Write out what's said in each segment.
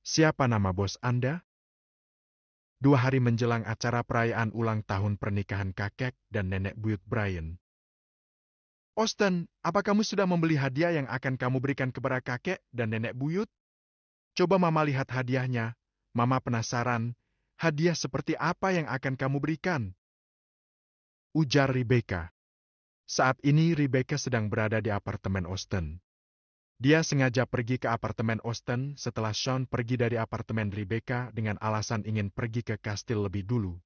Siapa nama bos Anda? 2 hari menjelang acara perayaan ulang tahun pernikahan kakek dan nenek buyut Brian. Austen, apa kamu sudah membeli hadiah yang akan kamu berikan kepada kakek dan nenek buyut? Coba Mama lihat hadiahnya. Mama penasaran, hadiah seperti apa yang akan kamu berikan? Ujar Rebecca. Saat ini Rebecca sedang berada di apartemen Austen. Dia sengaja pergi ke apartemen Austen setelah Sean pergi dari apartemen Rebecca dengan alasan ingin pergi ke kastil lebih dulu.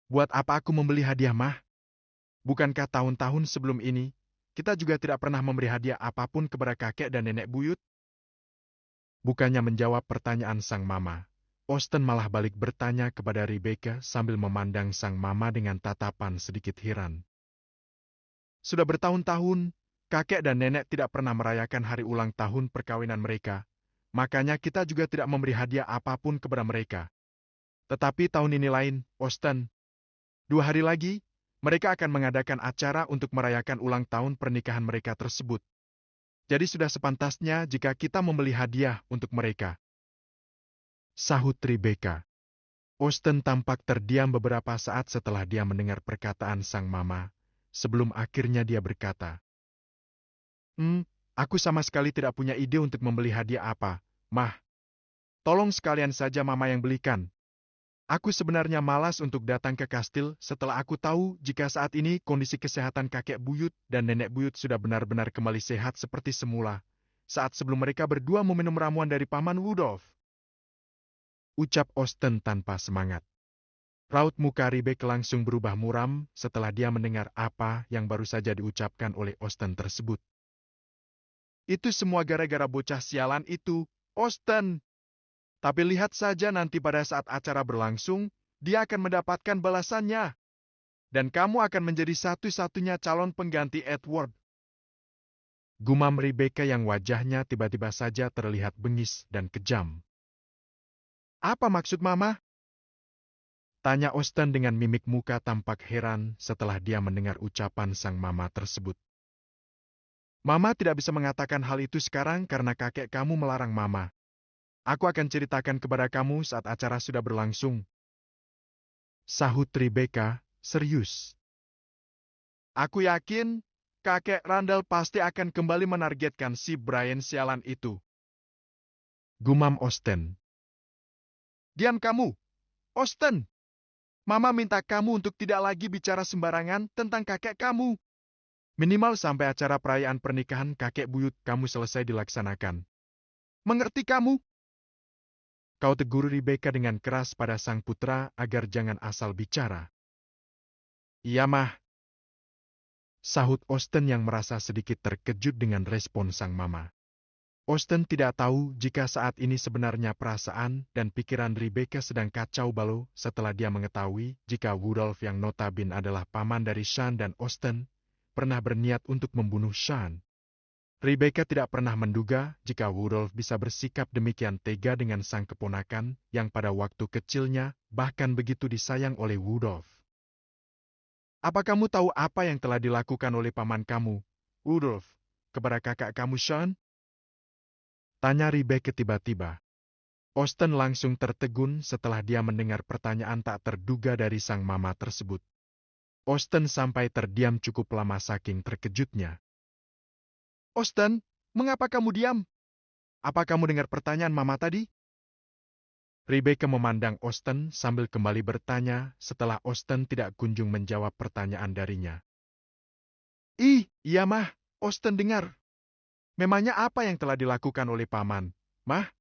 Buat apa aku membeli hadiah, Mah? Bukankah tahun-tahun sebelum ini, kita juga tidak pernah memberi hadiah apapun kepada kakek dan nenek buyut? Bukannya menjawab pertanyaan sang mama, Austen malah balik bertanya kepada Rebecca sambil memandang sang mama dengan tatapan sedikit heran. Sudah bertahun-tahun, kakek dan nenek tidak pernah merayakan hari ulang tahun perkawinan mereka, makanya kita juga tidak memberi hadiah apapun kepada mereka. Tetapi tahun ini lain, Austen. 2 hari lagi, mereka akan mengadakan acara untuk merayakan ulang tahun pernikahan mereka tersebut. Jadi sudah sepantasnya jika kita membeli hadiah untuk mereka. Sahut Rebecca. Austen tampak terdiam beberapa saat setelah dia mendengar perkataan sang mama, sebelum akhirnya dia berkata, aku sama sekali tidak punya ide untuk membeli hadiah apa, Mah. Tolong sekalian saja Mama yang belikan. Aku sebenarnya malas untuk datang ke kastil setelah aku tahu jika saat ini kondisi kesehatan kakek buyut dan nenek buyut sudah benar-benar kembali sehat seperti semula, saat sebelum mereka berdua meminum ramuan dari Paman Rudolf. Ucap Austen tanpa semangat. Raut muka Rebecca langsung berubah muram setelah dia mendengar apa yang baru saja diucapkan oleh Austen tersebut. Itu semua gara-gara bocah sialan itu, Austen. Tapi lihat saja nanti pada saat acara berlangsung, dia akan mendapatkan balasannya. Dan kamu akan menjadi satu-satunya calon pengganti Edward. Gumam Rebecca yang wajahnya tiba-tiba saja terlihat bengis dan kejam. Apa maksud Mama? Tanya Austen dengan mimik muka tampak heran setelah dia mendengar ucapan sang mama tersebut. Mama tidak bisa mengatakan hal itu sekarang karena kakek kamu melarang Mama. Aku akan ceritakan kepada kamu saat acara sudah berlangsung. Sahut Rebecca, serius. Aku yakin, kakek Randall pasti akan kembali menargetkan si Brian sialan itu. Gumam Austen. Diam kamu, Austen. Mama minta kamu untuk tidak lagi bicara sembarangan tentang kakek kamu. Minimal sampai acara perayaan pernikahan kakek buyut kamu selesai dilaksanakan. Mengerti kamu? Kau tegur Rebecca dengan keras pada sang putra agar jangan asal bicara. Iya, Mah. Sahut Austen yang merasa sedikit terkejut dengan respon sang mama. Austen tidak tahu jika saat ini sebenarnya perasaan dan pikiran Rebecca sedang kacau balau setelah dia mengetahui jika Rudolf yang notabene adalah paman dari Sean dan Austen pernah berniat untuk membunuh Sean. Rebecca tidak pernah menduga jika Rudolf bisa bersikap demikian tega dengan sang keponakan yang pada waktu kecilnya bahkan begitu disayang oleh Rudolf. Apa kamu tahu apa yang telah dilakukan oleh paman kamu, Rudolf, kepada kakak kamu Sean? Tanya Rebecca tiba-tiba. Austen langsung tertegun setelah dia mendengar pertanyaan tak terduga dari sang mama tersebut. Austen sampai terdiam cukup lama saking terkejutnya. Austen, mengapa kamu diam? Apa kamu dengar pertanyaan mama tadi? Rebecca memandang Austen sambil kembali bertanya setelah Austen tidak kunjung menjawab pertanyaan darinya. Iya Mah, Austen dengar. Memangnya apa yang telah dilakukan oleh paman, Mah?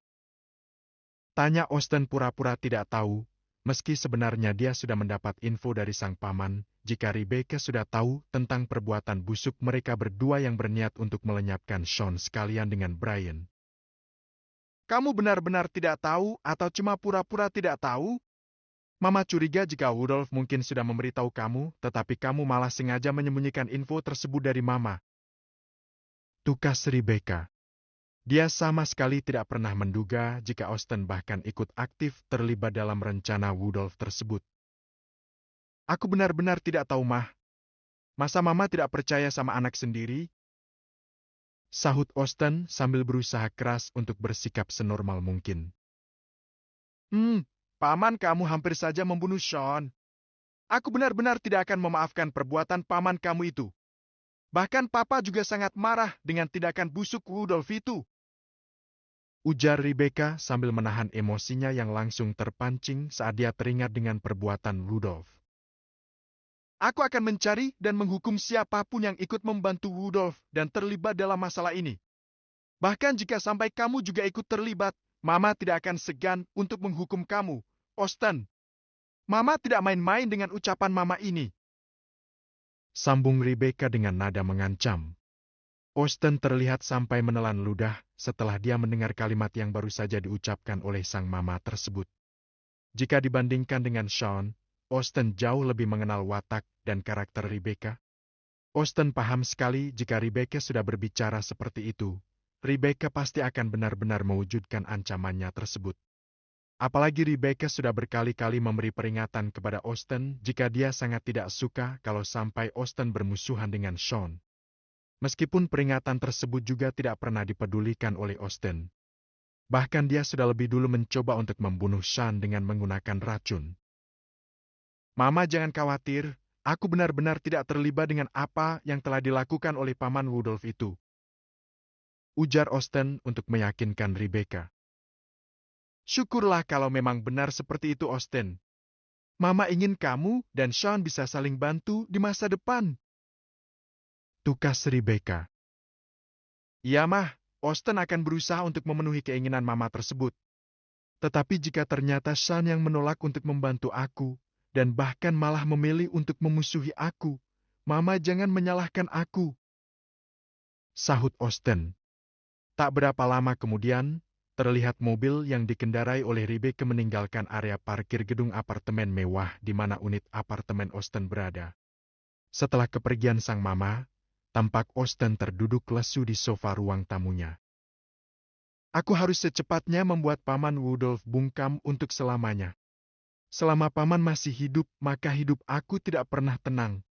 Tanya Austen pura-pura tidak tahu, meski sebenarnya dia sudah mendapat info dari sang paman jika Rebecca sudah tahu tentang perbuatan busuk mereka berdua yang berniat untuk melenyapkan Sean sekalian dengan Brian. Kamu benar-benar tidak tahu atau cuma pura-pura tidak tahu? Mama curiga jika Rudolf mungkin sudah memberitahu kamu, tetapi kamu malah sengaja menyembunyikan info tersebut dari Mama. Tukas Rebecca. Dia sama sekali tidak pernah menduga jika Austen bahkan ikut aktif terlibat dalam rencana Rudolf tersebut. Aku benar-benar tidak tahu, Mah. Masa Mama tidak percaya sama anak sendiri? Sahut Austen sambil berusaha keras untuk bersikap senormal mungkin. Paman kamu hampir saja membunuh Sean. Aku benar-benar tidak akan memaafkan perbuatan paman kamu itu. Bahkan papa juga sangat marah dengan tindakan busuk Rudolf itu. Ujar Rebecca sambil menahan emosinya yang langsung terpancing saat dia teringat dengan perbuatan Rudolf. Aku akan mencari dan menghukum siapapun yang ikut membantu Rudolf dan terlibat dalam masalah ini. Bahkan jika sampai kamu juga ikut terlibat, Mama tidak akan segan untuk menghukum kamu, Austen. Mama tidak main-main dengan ucapan Mama ini. Sambung Rebecca dengan nada mengancam. Austen terlihat sampai menelan ludah setelah dia mendengar kalimat yang baru saja diucapkan oleh sang mama tersebut. Jika dibandingkan dengan Sean, Austen jauh lebih mengenal watak dan karakter Rebecca. Austen paham sekali jika Rebecca sudah berbicara seperti itu, Rebecca pasti akan benar-benar mewujudkan ancamannya tersebut. Apalagi Rebecca sudah berkali-kali memberi peringatan kepada Austen jika dia sangat tidak suka kalau sampai Austen bermusuhan dengan Sean. Meskipun peringatan tersebut juga tidak pernah dipedulikan oleh Austen. Bahkan dia sudah lebih dulu mencoba untuk membunuh Sean dengan menggunakan racun. Mama jangan khawatir, aku benar-benar tidak terlibat dengan apa yang telah dilakukan oleh Paman Rudolf itu. Ujar Austen untuk meyakinkan Rebecca. Syukurlah kalau memang benar seperti itu, Austen. Mama ingin kamu dan Sean bisa saling bantu di masa depan. Tukas Rebecca. Iya, Mah, Austen akan berusaha untuk memenuhi keinginan Mama tersebut. Tetapi jika ternyata Sean yang menolak untuk membantu aku, dan bahkan malah memilih untuk memusuhi aku, Mama jangan menyalahkan aku. Sahut Austen. Tak berapa lama kemudian, terlihat mobil yang dikendarai oleh Rebecca meninggalkan area parkir gedung apartemen mewah di mana unit apartemen Austen berada. Setelah kepergian sang mama, tampak Austen terduduk lesu di sofa ruang tamunya. Aku harus secepatnya membuat Paman Rudolf bungkam untuk selamanya. Selama Paman masih hidup, maka hidup aku tidak pernah tenang.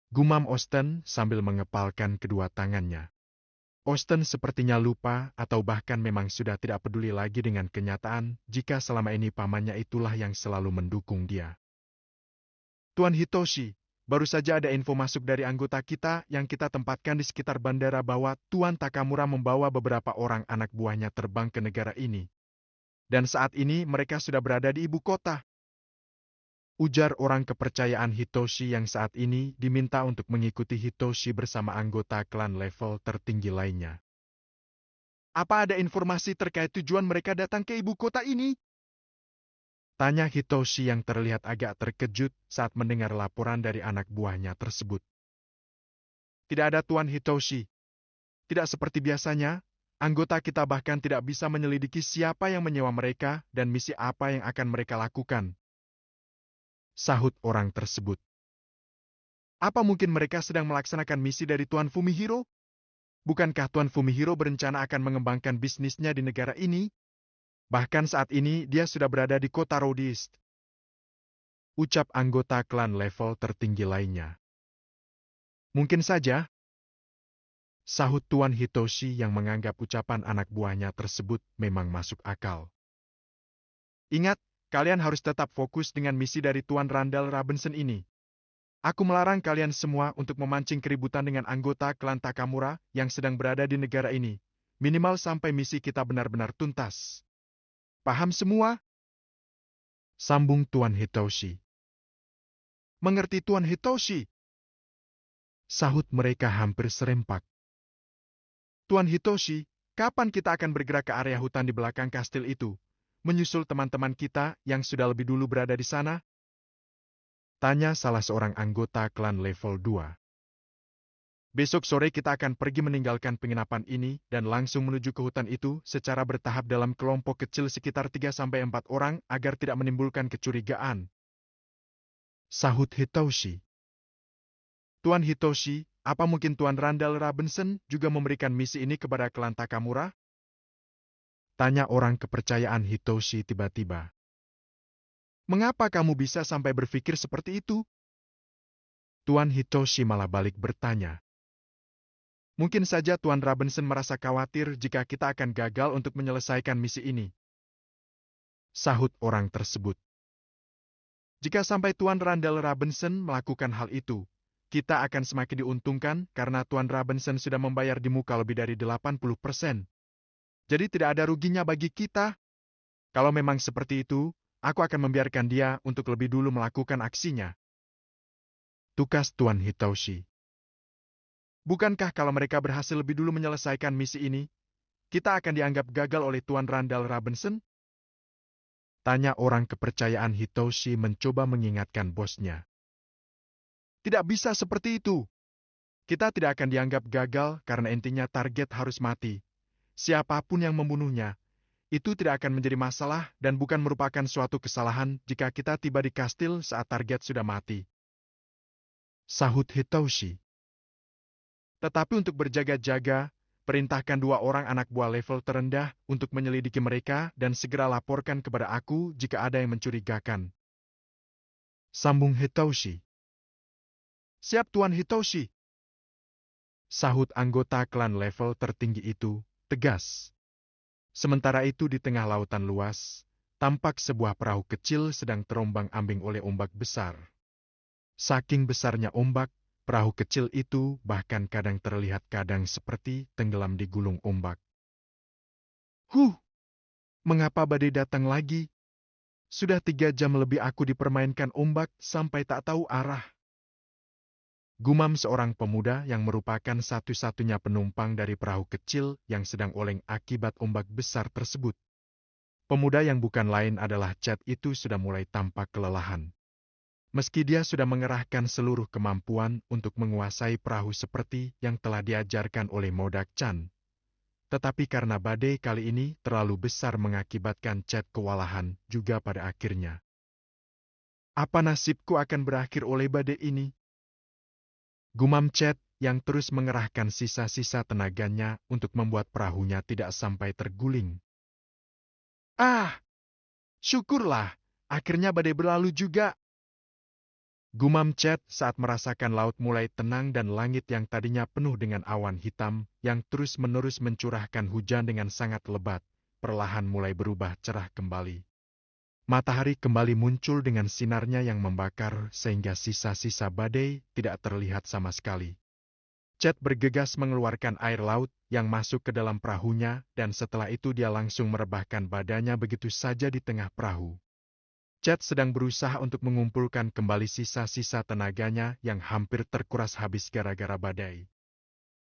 Gumam Austen sambil mengepalkan kedua tangannya. Austen sepertinya lupa atau bahkan memang sudah tidak peduli lagi dengan kenyataan jika selama ini pamannya itulah yang selalu mendukung dia. Tuan Hitoshi, baru saja ada info masuk dari anggota kita yang kita tempatkan di sekitar bandara bahwa Tuan Takamura membawa beberapa orang anak buahnya terbang ke negara ini. Dan saat ini mereka sudah berada di ibu kota. Ujar orang kepercayaan Hitoshi yang saat ini diminta untuk mengikuti Hitoshi bersama anggota klan level tertinggi lainnya. Apa ada informasi terkait tujuan mereka datang ke ibu kota ini? Tanya Hitoshi yang terlihat agak terkejut saat mendengar laporan dari anak buahnya tersebut. Tidak ada Tuan Hitoshi. Tidak seperti biasanya, anggota kita bahkan tidak bisa menyelidiki siapa yang menyewa mereka dan misi apa yang akan mereka lakukan. Sahut orang tersebut. Apa mungkin mereka sedang melaksanakan misi dari Tuan Fumihiro? Bukankah Tuan Fumihiro berencana akan mengembangkan bisnisnya di negara ini? Bahkan saat ini dia sudah berada di kota Rhodes. Ucap anggota klan level tertinggi lainnya. Mungkin saja. Sahut Tuan Hitoshi yang menganggap ucapan anak buahnya tersebut memang masuk akal. Ingat, kalian harus tetap fokus dengan misi dari Tuan Randall Robinson ini. Aku melarang kalian semua untuk memancing keributan dengan anggota klan Takamura yang sedang berada di negara ini, minimal sampai misi kita benar-benar tuntas. Paham semua? Sambung Tuan Hitoshi. Mengerti Tuan Hitoshi? Sahut mereka hampir serempak. Tuan Hitoshi, kapan kita akan bergerak ke area hutan di belakang kastil itu? Menyusul teman-teman kita yang sudah lebih dulu berada di sana? Tanya salah seorang anggota klan level 2. Besok sore kita akan pergi meninggalkan penginapan ini dan langsung menuju ke hutan itu secara bertahap dalam kelompok kecil sekitar 3-4 orang agar tidak menimbulkan kecurigaan. Sahut Hitoshi. Tuan Hitoshi, apa mungkin Tuan Randall Robinson juga memberikan misi ini kepada klan Takamura? Tanya orang kepercayaan Hitoshi tiba-tiba. Mengapa kamu bisa sampai berpikir seperti itu? Tuan Hitoshi malah balik bertanya. Mungkin saja Tuan Robinson merasa khawatir jika kita akan gagal untuk menyelesaikan misi ini. Sahut orang tersebut. Jika sampai Tuan Randall Robinson melakukan hal itu, kita akan semakin diuntungkan karena Tuan Robinson sudah membayar di muka lebih dari 80%. Jadi tidak ada ruginya bagi kita. Kalau memang seperti itu, aku akan membiarkan dia untuk lebih dulu melakukan aksinya. Tukas Tuan Hitoshi. Bukankah kalau mereka berhasil lebih dulu menyelesaikan misi ini, kita akan dianggap gagal oleh Tuan Randall Robinson? Tanya orang kepercayaan Hitoshi mencoba mengingatkan bosnya. Tidak bisa seperti itu. Kita tidak akan dianggap gagal karena intinya target harus mati. Siapapun yang membunuhnya, itu tidak akan menjadi masalah dan bukan merupakan suatu kesalahan jika kita tiba di kastil saat target sudah mati. Sahut Hitoshi. Tetapi untuk berjaga-jaga, perintahkan 2 orang anak buah level terendah untuk menyelidiki mereka dan segera laporkan kepada aku jika ada yang mencurigakan. Sambung Hitoshi. Siap Tuan Hitoshi. Sahut anggota klan level tertinggi itu, tegas. Sementara itu di tengah lautan luas, tampak sebuah perahu kecil sedang terombang-ambing oleh ombak besar. Saking besarnya ombak, perahu kecil itu bahkan kadang terlihat kadang seperti tenggelam di gulung ombak. Mengapa badai datang lagi? Sudah 3 jam lebih aku dipermainkan ombak sampai tak tahu arah. Gumam seorang pemuda yang merupakan satu-satunya penumpang dari perahu kecil yang sedang oleng akibat ombak besar tersebut. Pemuda yang bukan lain adalah Chad itu sudah mulai tampak kelelahan. Meski dia sudah mengerahkan seluruh kemampuan untuk menguasai perahu seperti yang telah diajarkan oleh Modak-chan. Tetapi karena badai kali ini terlalu besar mengakibatkan Chad kewalahan juga pada akhirnya. Apa nasibku akan berakhir oleh badai ini? Gumam Chad yang terus mengerahkan sisa-sisa tenaganya untuk membuat perahunya tidak sampai terguling. Syukurlah, akhirnya badai berlalu juga. Gumam Chad saat merasakan laut mulai tenang dan langit yang tadinya penuh dengan awan hitam yang terus-menerus mencurahkan hujan dengan sangat lebat, perlahan mulai berubah cerah kembali. Matahari kembali muncul dengan sinarnya yang membakar sehingga sisa-sisa badai tidak terlihat sama sekali. Chad bergegas mengeluarkan air laut yang masuk ke dalam perahunya dan setelah itu dia langsung merebahkan badannya begitu saja di tengah perahu. Chad sedang berusaha untuk mengumpulkan kembali sisa-sisa tenaganya yang hampir terkuras habis gara-gara badai.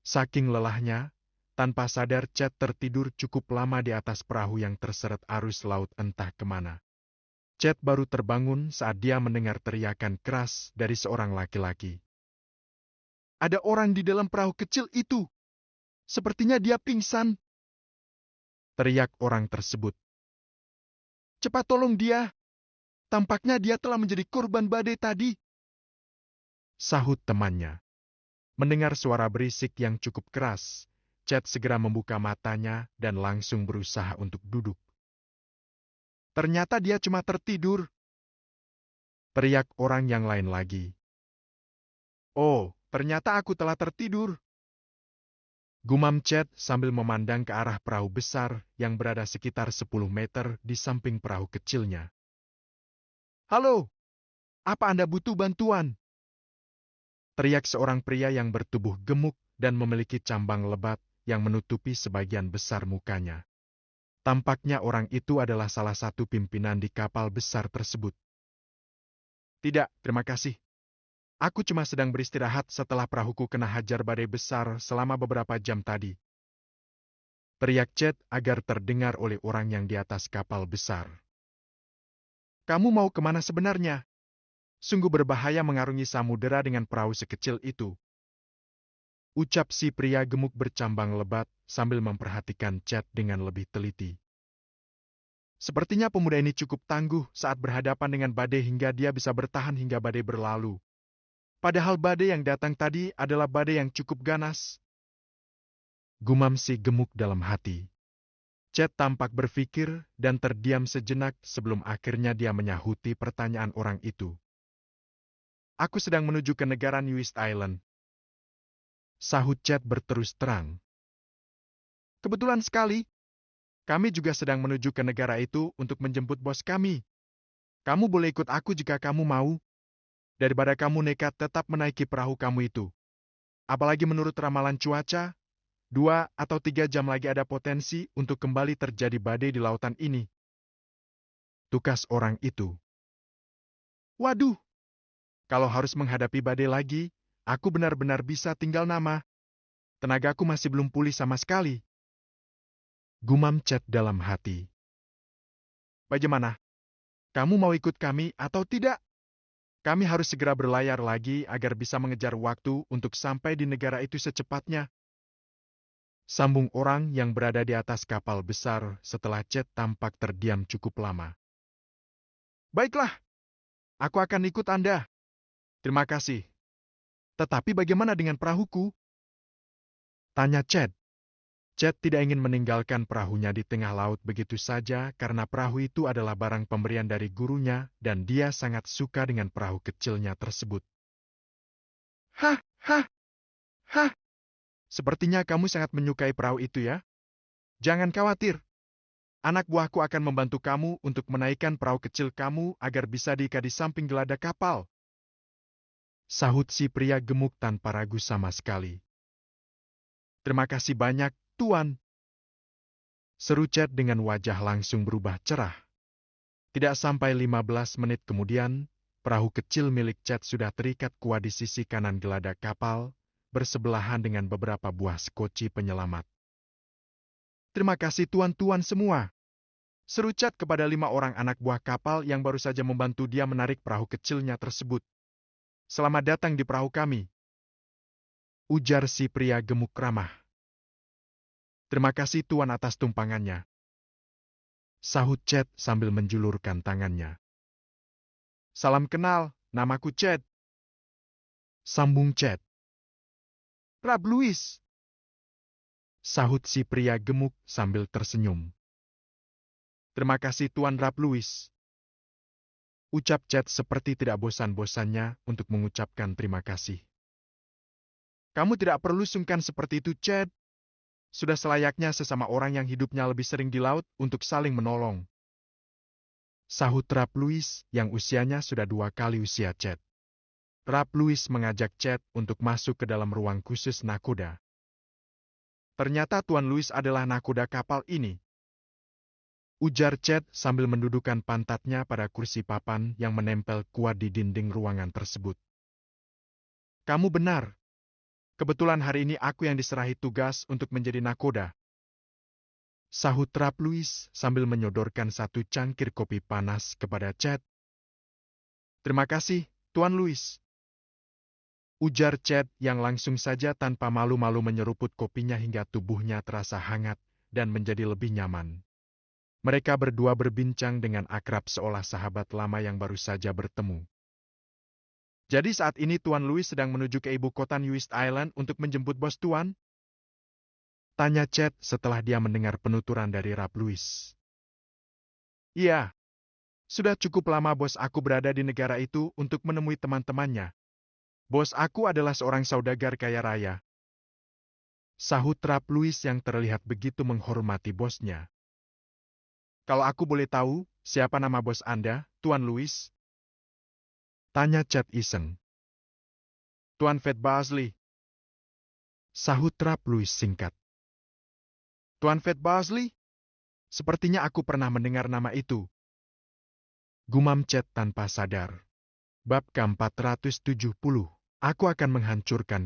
Saking lelahnya, tanpa sadar Chad tertidur cukup lama di atas perahu yang terseret arus laut entah kemana. Chad baru terbangun saat dia mendengar teriakan keras dari seorang laki-laki. Ada orang di dalam perahu kecil itu. Sepertinya dia pingsan. Teriak orang tersebut. Cepat tolong dia. Tampaknya dia telah menjadi korban badai tadi. Sahut temannya. Mendengar suara berisik yang cukup keras, Chad segera membuka matanya dan langsung berusaha untuk duduk. Ternyata dia cuma tertidur. Teriak orang yang lain lagi. Oh, ternyata aku telah tertidur. Gumam Chad sambil memandang ke arah perahu besar yang berada sekitar 10 meter di samping perahu kecilnya. Halo, apa Anda butuh bantuan? Teriak seorang pria yang bertubuh gemuk dan memiliki cambang lebat yang menutupi sebagian besar mukanya. Tampaknya orang itu adalah salah satu pimpinan di kapal besar tersebut. Tidak, terima kasih. Aku cuma sedang beristirahat setelah perahuku kena hajar badai besar selama beberapa jam tadi. Teriak Chad agar terdengar oleh orang yang di atas kapal besar. Kamu mau kemana sebenarnya? Sungguh berbahaya mengarungi samudera dengan perahu sekecil itu. Ucap si pria gemuk bercambang lebat sambil memperhatikan Chad dengan lebih teliti. Sepertinya pemuda ini cukup tangguh saat berhadapan dengan badai hingga dia bisa bertahan hingga badai berlalu. Padahal badai yang datang tadi adalah badai yang cukup ganas. Gumam si gemuk dalam hati. Chad tampak berpikir dan terdiam sejenak sebelum akhirnya dia menyahuti pertanyaan orang itu. Aku sedang menuju ke negara New East Island. Sahut Chad berterus terang. Kebetulan sekali. Kami juga sedang menuju ke negara itu untuk menjemput bos kami. Kamu boleh ikut aku jika kamu mau, daripada kamu nekat tetap menaiki perahu kamu itu. Apalagi menurut ramalan cuaca, 2 atau 3 jam lagi ada potensi untuk kembali terjadi badai di lautan ini. Tukas orang itu. Waduh, kalau harus menghadapi badai lagi, aku benar-benar bisa tinggal nama. Tenagaku masih belum pulih sama sekali. Gumam Chad dalam hati. Bagaimana? Kamu mau ikut kami atau tidak? Kami harus segera berlayar lagi agar bisa mengejar waktu untuk sampai di negara itu secepatnya. Sambung orang yang berada di atas kapal besar setelah Chad tampak terdiam cukup lama. Baiklah, aku akan ikut Anda. Terima kasih. Tetapi bagaimana dengan perahuku? Tanya Chad. Chad tidak ingin meninggalkan perahunya di tengah laut begitu saja karena perahu itu adalah barang pemberian dari gurunya dan dia sangat suka dengan perahu kecilnya tersebut. Hah, hah, hah. Sepertinya kamu sangat menyukai perahu itu ya? Jangan khawatir. Anak buahku akan membantu kamu untuk menaikkan perahu kecil kamu agar bisa diikat di samping geladak kapal. Sahut si pria gemuk tanpa ragu sama sekali. Terima kasih banyak, Tuan. Seru Chad dengan wajah langsung berubah cerah. Tidak sampai 15 menit kemudian, perahu kecil milik Chad sudah terikat kuat di sisi kanan geladak kapal, bersebelahan dengan beberapa buah skoci penyelamat. Terima kasih tuan-tuan semua. Seru Chad kepada 5 orang anak buah kapal yang baru saja membantu dia menarik perahu kecilnya tersebut. Selamat datang di perahu kami. Ujar si pria gemuk ramah. Terima kasih tuan atas tumpangannya. Sahut Chad sambil menjulurkan tangannya. Salam kenal, namaku Chad. Sambung Chad. Rab Louis. Sahut si pria gemuk sambil tersenyum. Terima kasih Tuan Rab Louis. Ucap Chad seperti tidak bosan-bosannya untuk mengucapkan terima kasih. Kamu tidak perlu sungkan seperti itu, Chad. Sudah selayaknya sesama orang yang hidupnya lebih sering di laut untuk saling menolong. Sahut Rab Louis yang usianya sudah 2 kali usia Chad. Rab Louis mengajak Chad untuk masuk ke dalam ruang khusus nakoda. Ternyata Tuan Louis adalah nakoda kapal ini. Ujar Chad sambil mendudukkan pantatnya pada kursi papan yang menempel kuat di dinding ruangan tersebut. Kamu benar. Kebetulan hari ini aku yang diserahi tugas untuk menjadi nakoda. Sahut Rab Louis sambil menyodorkan 1 cangkir kopi panas kepada Chad. Terima kasih, Tuan Louis. Ujar Chad yang langsung saja tanpa malu-malu menyeruput kopinya hingga tubuhnya terasa hangat dan menjadi lebih nyaman. Mereka berdua berbincang dengan akrab seolah sahabat lama yang baru saja bertemu. Jadi saat ini Tuan Louis sedang menuju ke ibu kota New East Island untuk menjemput bos Tuan? Tanya Chad setelah dia mendengar penuturan dari Rab Louis. Iya, sudah cukup lama bos aku berada di negara itu untuk menemui teman-temannya. Bos aku adalah seorang saudagar kaya raya. Sahut Rab Louis yang terlihat begitu menghormati bosnya. Kalau aku boleh tahu, siapa nama bos Anda, Tuan Louis? Tanya Chad iseng. Tuan Fred Bosley. Sahut Rab Louis singkat. Tuan Fred Bosley? Sepertinya aku pernah mendengar nama itu. Gumam Chad tanpa sadar. Bab ke-470. Aku akan menghancurkan